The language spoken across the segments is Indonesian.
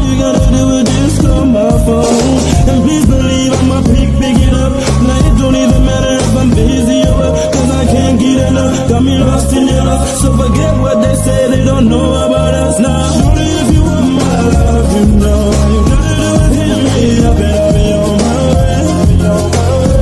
you gotta do is just call my phone. And please believe I'ma pick it up. Now it don't even matter if I'm busy or what, cause I can't get enough. Got me lost in your love, so forget what they say, they don't know about us now. Shorty, if you want my love, you know you gotta do is hit me up and I'll be on my way.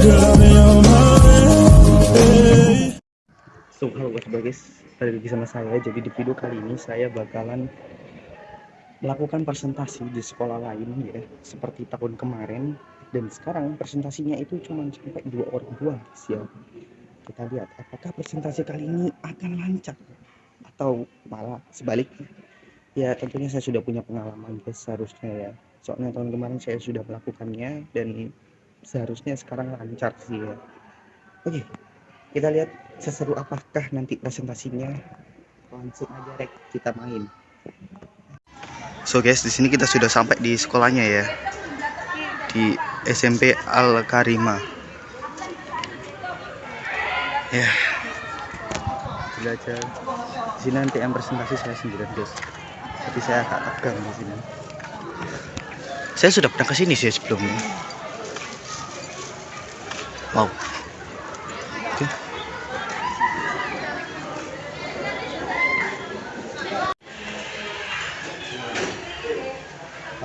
Girl, I'll be on my way. Hey. So, halo guys, balik lagi sama saya. Jadi di video kali ini saya bakalan melakukan presentasi di sekolah lain ya, seperti tahun kemarin. Dan sekarang presentasinya itu cuma sampai 2 orang doang ya. Kita lihat apakah presentasi kali ini akan lancar atau malah sebaliknya. Ya tentunya saya sudah punya pengalaman guys, seharusnya ya. Soalnya tahun kemarin saya sudah melakukannya dan seharusnya sekarang lancar sih ya. Oke, kita lihat seseru apakah nanti presentasinya. Langsung aja rek, kita main. So guys, di sini kita sudah sampai di sekolahnya ya, di SMP Al Karima. Ya, belajar. Di sini nanti yang presentasi saya sendirian guys. Tapi saya agak tegang di sini. Saya sudah pernah kesini sih sebelumnya. Wow. Oke.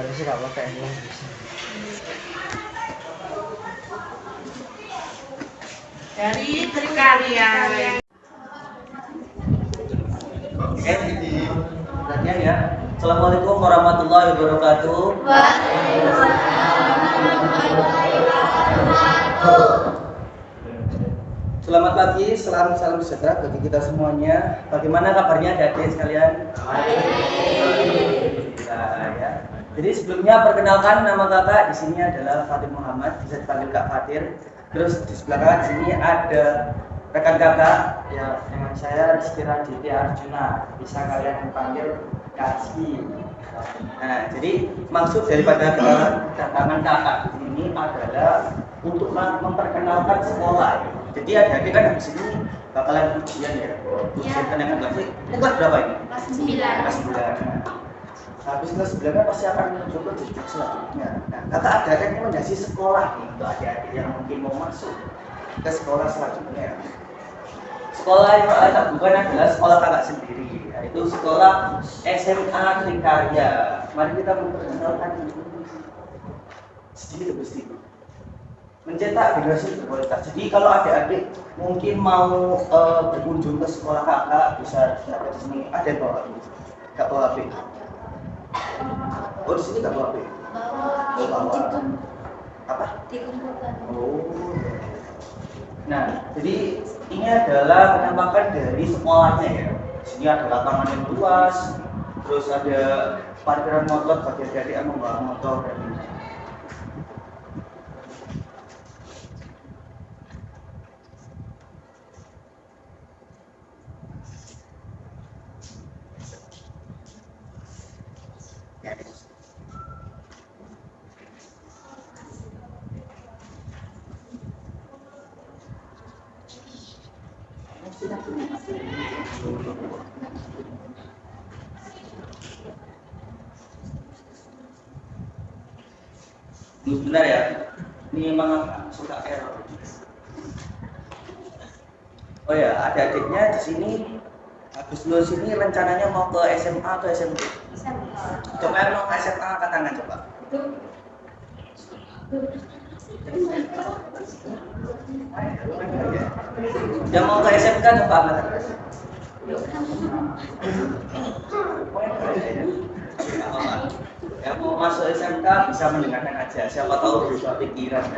Harusnya kalau kayak ini dari Trikarya. Oke, perhatian ya. Assalamualaikum warahmatullahi wabarakatuh. Selamat pagi, salam sejahtera bagi kita semuanya. Bagaimana kabarnya adik-adik sekalian? Ya. Jadi sebelumnya perkenalkan, nama kakak di sini adalah Fatir Muhammad, bisa dipanggil Kak Fatir. Terus di sebelah kanan sini ada rekan kakak ya, dengan saya Rizky Raditya Arjuna, bisa kalian panggil Kasih. Nah, jadi maksud daripada kedatangan kakak ini adalah untuk memperkenalkan sekolah. Jadi adik-adik kan habis ini bakalan ujian ya. Ujian kenaikan kelas. Ini kelas berapa ini? Kelas 9. Kelas 9. Habis kelas 9 pasti akan menuju ke jenjang selanjutnya. Nah, kakak ada rekomendasi sekolah nih untuk adik-adik yang mungkin mau masuk ke sekolah selanjutnya. Sekolah yang kakak bukan adalah sekolah kakak sendiri, yaitu sekolah SMA Trikarya. Mari kita memperkenalkan sedikit demi sedikit. Mencetak generasi berkualitas. Jadi kalau adik-adik mungkin mau berkunjung ke sekolah kakak, bisa datang di sini. Ada yang bawa HP? Gak bawa HP? Oh, di sini gak bawa HP? Bawa apa? Di komputer. Oh. Nah, jadi ini adalah penampakan dari sekolahnya ya. Di sini ada lapangan yang luas, terus ada parkiran motor bagi adik-adik yang membawa motor dan sebentar ya, ini memang suka error. Oh ya, adik-adiknya di sini habis lulus ini rencananya mau ke SMA atau SMP? Coba yang mau ke SMA angkat tangan coba. Yang mau ke SMK coba angkat tangan. Yang mau masuk SMK bisa mendengarkan aja, siapa tahu berubah pikiran.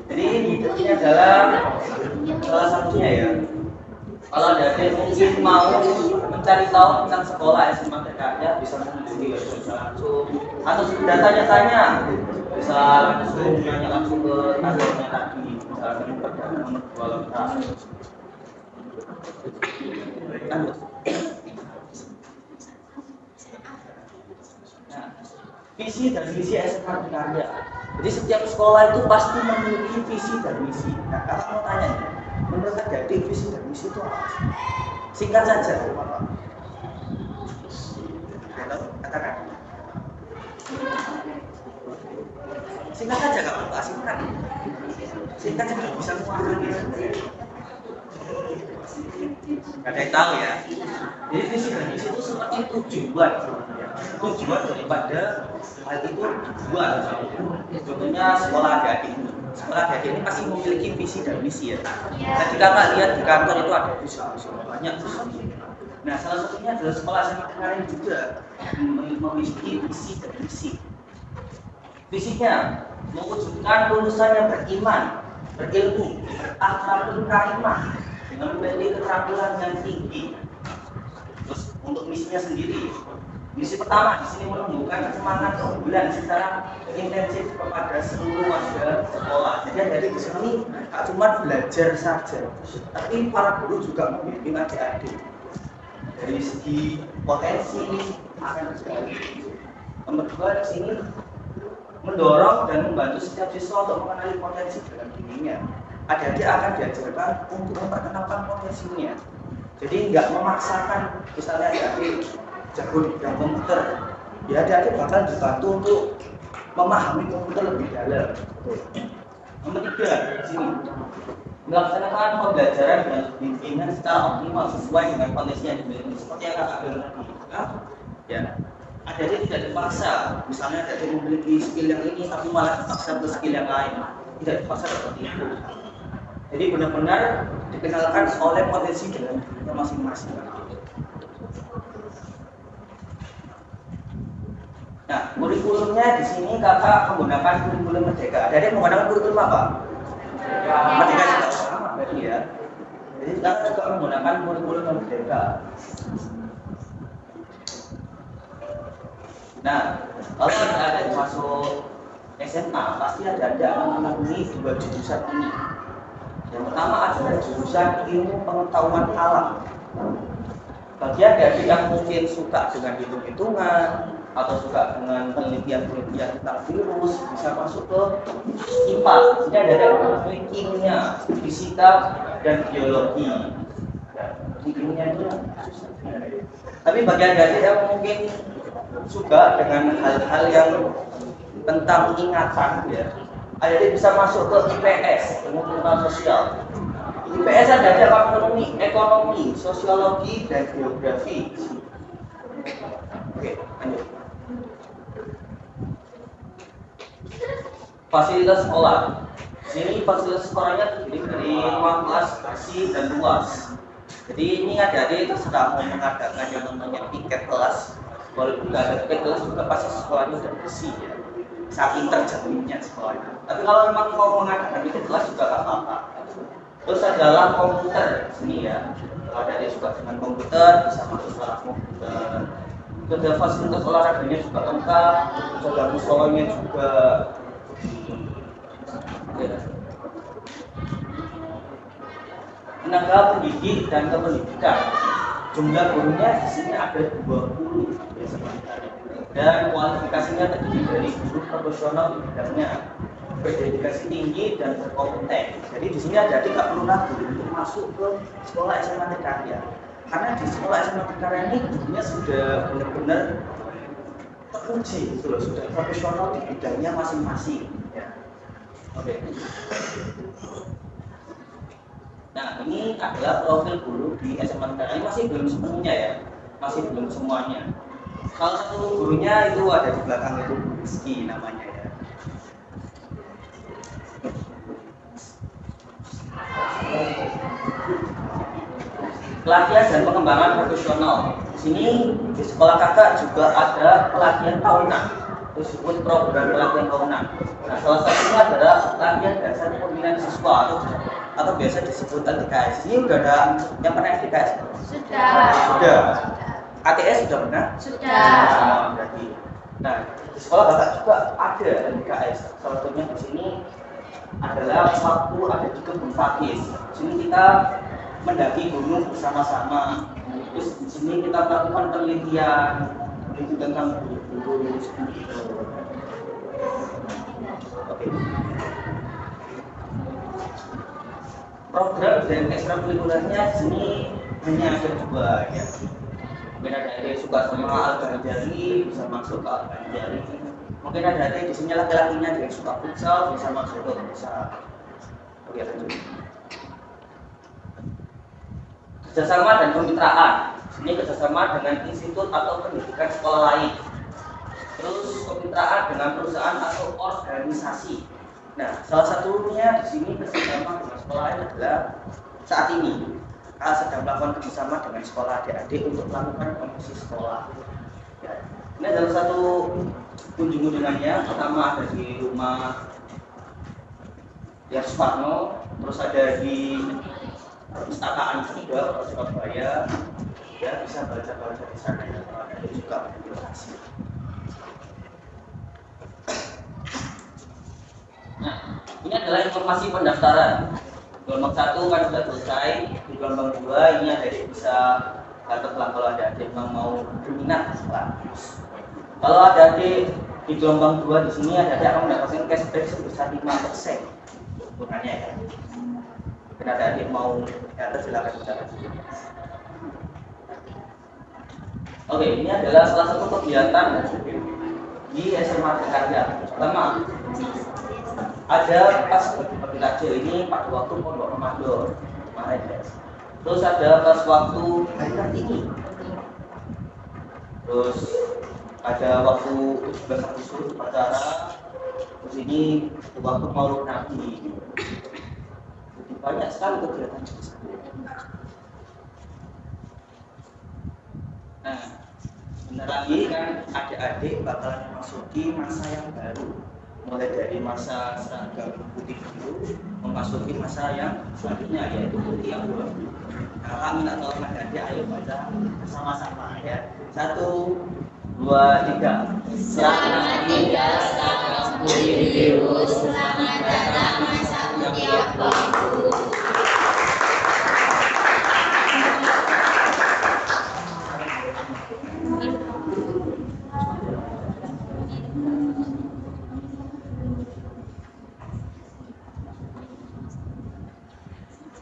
Jadi ini adalah salah satunya ya. Kalau ada mungkin mau mencari tahu tentang sekolah SMA Trikarya, bisa menghubungi bisa langsung, atau sudah tanya-tanya bisa langsung nanya langsung ke kantornya tadi, misalkan pada nomor 2 lengkap. Nah, visi dan misi SMA Trikarya. Jadi setiap sekolah itu pasti memiliki visi dan misi. Nah, kalau mau tanya nih, menurut adik visi dan misi itu apa? Singkat saja. Halo, katakan. Singkat saja nggak apa-apa, singkat. Singkat saja bisa menguasai. Gak ada yang tahu ya. Jadi visi dan misi itu seperti tujuan sebenarnya. Tujuan daripada hal itu tujuan. Contohnya sekolah adik. Sekolah adik ini pasti memiliki visi dan misi ya. Ketika tak lihat di kantor itu ada visi, banyak visi. Nah, salah satunya adalah sekolah SMA kemarin juga memiliki visi dan misi. Visinya mewujudkan lulusan yang beriman, berilmu, berakhlakul karimah dengan memiliki keterampilan yang tinggi. Terus untuk misinya sendiri, misi pertama di sini menumbuhkan semangat keunggulan secara intensif kepada seluruh warga sekolah. Jadi di sini tak cuma belajar saja, tapi para guru juga membimbing adik-adik dari segi potensi akan sekali. Nomor dua di sini mendorong dan membantu setiap siswa untuk mengenali potensi dalam dirinya. Adik-adik akan diajarkan untuk memperkenalkan potensinya. Jadi nggak memaksakan, misalnya adik-adik jago di bidang komputer, ya adik-adik bakal dibantu untuk memahami komputer lebih dalam. Nomor tiga, di sini melaksanakan pembelajaran dan bimbingan secara optimal sesuai dengan potensi yang dimiliki. Seperti yang kakak bilang tadi, ya. Adik-adik tidak dipaksa, misalnya adik-adik memiliki skill yang ini tapi malah dipaksa ke skill yang lain, tidak dipaksa seperti itu. Jadi benar-benar dikenalkan oleh potensi dalam dirinya masing-masing. Nah, kurikulumnya di sini kakak menggunakan kurikulum Merdeka. Adik-adik menggunakan kurikulum apa? Merdeka juga sama berarti ya. Jadi kakak juga menggunakan kurikulum Merdeka. Nah, kalau ada yang masuk SMA, pasti ada anak-anak ini dua jurusan ini. Yang pertama adalah jurusan ilmu pengetahuan alam. Bagi adik-adik yang mungkin suka dengan hitung-hitungan atau suka dengan penelitian-penelitian tentang virus, bisa masuk ke IPA. Ini ada yang kimia, fisika, dan biologi. Kimia itu susah. Tapi bagi adik-adik yang mungkin suka dengan hal-hal yang tentang ingatan ya, adik bisa masuk ke IPS, ilmu pengetahuan sosial. IPS ada ekonomi, sosiologi, dan geografi. Oke, lanjut. Fasilitas sekolah. Sini fasilitas sekolahnya terdiri dari ruang kelas bersih dan luas. Jadi ini adik-adik sedang mau mengadakan yang namanya piket kelas. Walaupun tidak ada piket kelas juga pasti sekolahnya sudah bersih ya. Saking terjaminnya sekolahnya. Tapi kalau memang mau mengadakan piket kelas juga nggak apa-apa. Terus adalah komputer sini ya. Kalau adik-adik suka dengan komputer bisa masuk kelas komputer. Ada fasilitas olahraganya juga lengkap. Ada musolanya juga. Ya. Tenaga pendidik dan kependidikan. Jumlah gurunya di sini ada 20 dan kualifikasinya terdiri dari guru profesional di bidangnya, berdedikasi tinggi dan berkompeten. Jadi di sini ada tidak perlu ragu untuk masuk ke sekolah SMA Trikarya. Karena di sekolah SMA Trikarya ini gurunya sudah benar-benar teruji, gitu loh, sudah profesional di bidangnya masing-masing. Ya. Oke. Nah, ini adalah profil guru di SMA Trikarya. Ini masih belum sepenuhnya ya, masih belum semuanya. Salah satu gurunya itu ada di belakang itu, Rizky namanya ya. Pelatihan dan pengembangan profesional. Di sini di sekolah kakak juga ada pelatihan tahunan, disebut program pelatihan tahunan. Nah, salah satunya adalah pelatihan dasar pembinaan siswa atau biasa disebut LDKS. Ini udah ada yang pernah LDKS? Sudah. ATS sudah pernah? Sudah. Berarti. Nah, di sekolah kakak juga ada LDKS. Salah satunya di sini adalah waktu ada di kebun pakis. Di sini kita mendaki gunung bersama-sama. Terus di sini kita melakukan penelitian itu tentang buru-buru seperti itu. Oke. Program dan ekstrakurikulernya di sini hanya ada dua ya. Mungkin ada adik suka sama Al-Ganjali, bisa masuk ke Al-Ganjali. Mungkin ada adik di sini laki-lakinya ada yang suka futsal, bisa masuk ke futsal. Oke, lanjut. Kerjasama dan kemitraan. Ini kerjasama dengan institut atau pendidikan sekolah lain. Terus kemitraan dengan perusahaan atau organisasi. Nah, salah satunya di sini kerjasama dengan sekolah lain adalah saat ini kita sedang melakukan kerjasama dengan sekolah adik-adik untuk melakukan promosi sekolah. Ya, ini adalah satu kunjungannya. Pertama ada di rumah Suparno, terus ada di perpustakaan juga di Surabaya. Ya, bisa baca-baca di sana ya. Ada juga informasi. Nah, ini adalah informasi pendaftaran. Gelombang 1 kan sudah selesai. Di gelombang 2 ini adik bisa katakanlah kalau ada adik yang mau berminat bagus. Kalau ada adik di gelombang 2 di sini ada adik akan mendapatkan cashback sebesar 5%. Bukannya ya. Mungkin ada adik mau silakan bicara. Oke, ini adalah salah satu kegiatan di SMA Karya. Pertama, ada pas bagi takjil ini pada waktu pondok Ramadan kemarin ya. Terus ada pas waktu hari Kartini. Terus ada waktu 17 Agustus upacara. Terus ini waktu Maulid Nabi. Jadi banyak sekali kegiatan. Nah, sebentar lagi kan adik-adik bakalan memasuki masa yang baru. Mulai dari masa seragam putih dulu memasuki masa yang selanjutnya yaitu putih yang dua. Nah, kami tak tahu adik-adik, ayo baca sama-sama ya. 1, 2, 3. Selamat tinggal salam putih biru, selamat datang masa setiap waktu.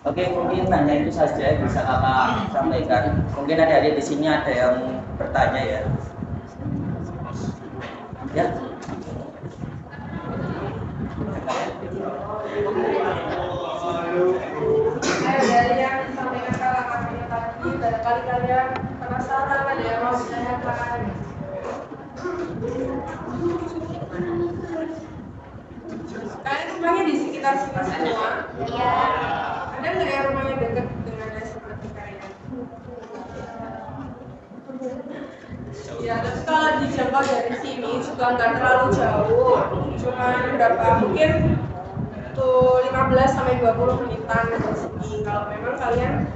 Oke, mungkin hanya itu saja yang bisa kakak sampaikan. Mungkin ada di sini ada yang bertanya ya. Ya. Dari yang disampaikan kakak-kakaknya tadi, barangkali kalian penasaran ada yang mau ditanyakan. Kalian rumahnya di sekitar sini semua? Iya. Ada nggak yang rumahnya dekat dengan SMA kalian? Ya, tapi kalau dijangkau dari sini juga nggak terlalu jauh, cuma berapa mungkin tuh 15 sampai 20 menitan dari sini. Kalau memang kalian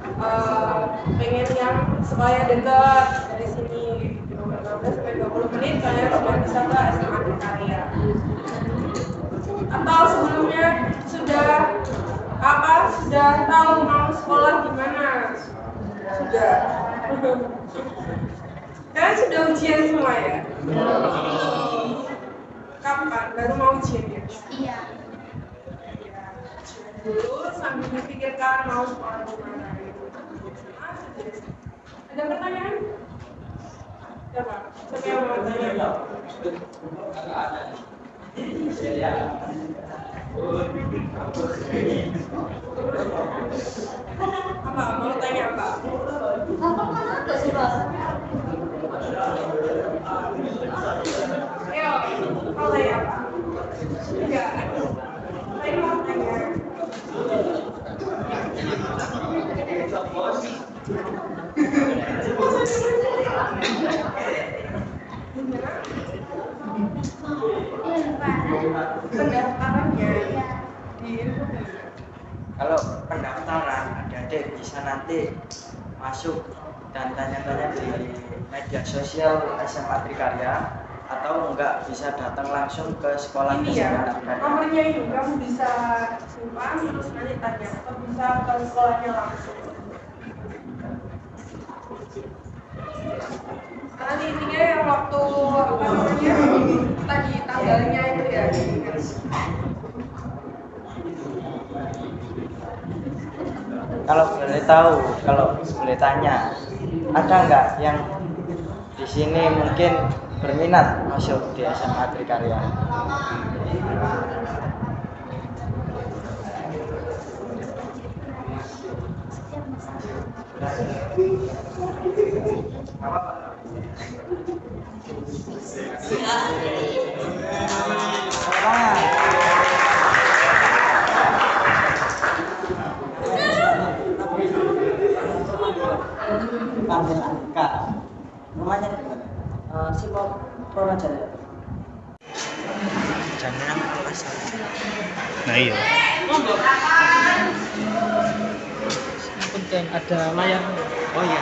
pengen yang supaya dekat dari sini, 15 sampai 20 menit kalian sudah bisa ke SMA Karya. Atau sebelumnya sudah tahu mau sekolah di mana? Sudah. Kalian sudah ujian semua ya? Kapan? Baru mau ujian ya? Iya. Dulu sambil memikirkan mau sekolah di mana. Ada pertanyaan? Siapa? Siapa yang mau tanya? Apa? Mau tanya apa? Apa mana tuh sih, Bos? Ayo, mau tanya apa? Enggak. Saya mau tanya. Pendaftarannya di info. Kalau pendaftaran adik-adik bisa nanti masuk dan tanya-tanya di media sosial SMA Trikarya atau enggak bisa datang langsung ke sekolah Ini ya, SMA Trikarya. nomornya ini kamu bisa simpan terus nanti tanya atau bisa ke sekolahnya langsung. Nanti intinya yang waktu apa namanya tadi tanggalnya itu ya. Kalau boleh tahu, kalau boleh tanya, ada nggak yang di sini mungkin berminat masuk di SMA Trikarya. Panggil Angka. Rumahnya di mana? Sipol Pronajaya. Jaminan kalau asal. Nah iya. Penting ada layar. Oh iya.